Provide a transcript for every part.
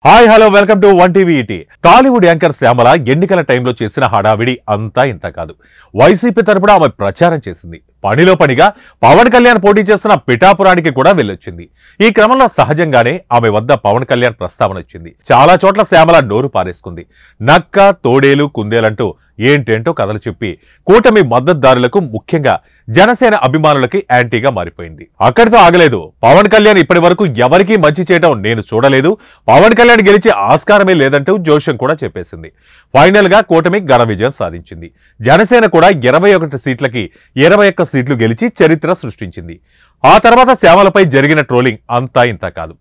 Hi hello welcome to one TV ET. Tollywood anchor Shyamala ఎన్నికల టైంలో చేసిన హడావిడి అంతా ఇంత కాదు. వైసీపీ తరపున ఆమె ప్రచారం చేసింది. పనిలో పనిగా పవన్ కళ్యాణ్ పోటీ చేస్తున్న పిఠాపురానికి కూడా వెళ్ళొచ్చింది. ఈ క్రమంలో సహజంగానే ఆమె వద్ద పవన్ కళ్యాణ్ ప్రస్తావన వచ్చింది. చాలా చోట్ల శ్యామల నోరు పారేసుకుంది. నక్క, తోడేలు, కుందేలంటూ ఏంటేంటో కథలు చెప్పి కూటమి మద్దతుదారులకు, ముఖ్యంగా జనసేన అభిమానులకి యాంటీగా మారిపోయింది. అక్కడితో ఆగలేదు. పవన్ కళ్యాణ్ ఇప్పటి వరకు ఎవరికీ మంచి చేయడం నేను చూడలేదు, పవన్ కళ్యాణ్ గెలిచే ఆస్కారమే లేదంటూ జోష్యం కూడా చెప్పేసింది. ఫైనల్ గా కూటమి ఘన విజయం సాధించింది. జనసేన కూడా 21 సీట్లకి 21 సీట్లు గెలిచి చరిత్ర సృష్టించింది. ఆ తర్వాత శ్యామలపై జరిగిన ట్రోలింగ్ అంతా ఇంత కాదు.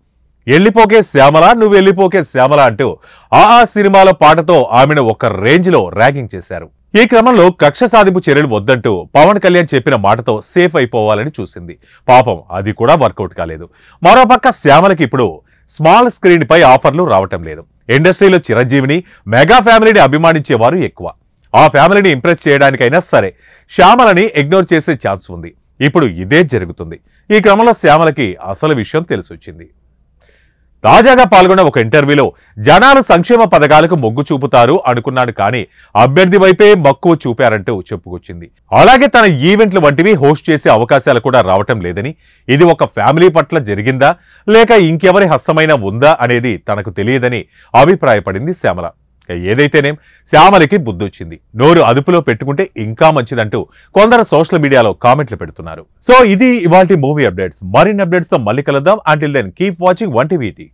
ఎల్లిపోకే శ్యామల, నువ్వు వెళ్ళిపోకే శ్యామల అంటూ ఆ సినిమాలో పాటతో ఆమెను ఒక రేంజ్ లో ర్యాగింగ్ చేశారు. ఈ క్రమంలో కక్ష సాధింపు చర్యలు వద్దంటూ పవన్ కళ్యాణ్ చెప్పిన మాటతో సేఫ్ అయిపోవాలని చూసింది. పాపం అది కూడా వర్కౌట్ కాలేదు. మరోపక్క శ్యామలకి ఇప్పుడు స్మాల్ స్క్రీన్ పై ఆఫర్లు రావటం లేదు. ఇండస్ట్రీలో చిరంజీవిని, మెగా ఫ్యామిలీని అభిమానించేవారు ఎక్కువ. ఆ ఫ్యామిలీని ఇంప్రెస్ చేయడానికైనా సరే శ్యామలని ఇగ్నోర్ చేసే ఛాన్స్ ఉంది. ఇప్పుడు ఇదే జరుగుతుంది. ఈ క్రమంలో శ్యామలకి అసలు విషయం తెలిసొచ్చింది. తాజాగా పాల్గొన్న ఒక ఇంటర్వ్యూలో జనాలు సంక్షేమ పథకాలకు మొగ్గు చూపుతారు అనుకున్నాడు, కానీ అభ్యర్థి వైపే మక్కువ చూపారంటూ చెప్పుకొచ్చింది. అలాగే తన ఈవెంట్లు వంటివి హోస్ట్ చేసే అవకాశాలు కూడా రావటం లేదని, ఇది ఒక ఫ్యామిలీ పట్ల జరిగిందా లేక ఇంకెవరి హస్తమైనా ఉందా అనేది తనకు తెలియదని అభిప్రాయపడింది శ్యామల. ఏదైతేనేం శ్యామలకి బుద్ధొచ్చింది. నోరు అదుపులో పెట్టుకుంటే ఇంకా మంచిదంటూ కొందరు సోషల్ మీడియాలో కామెంట్లు పెడుతున్నారు. సో ఇది ఇవాల్టి మూవీ అప్డేట్స్. మరిన్ని అప్డేట్స్ తో మళ్ళీ కలుద్దాం. Until then keep watching one TV.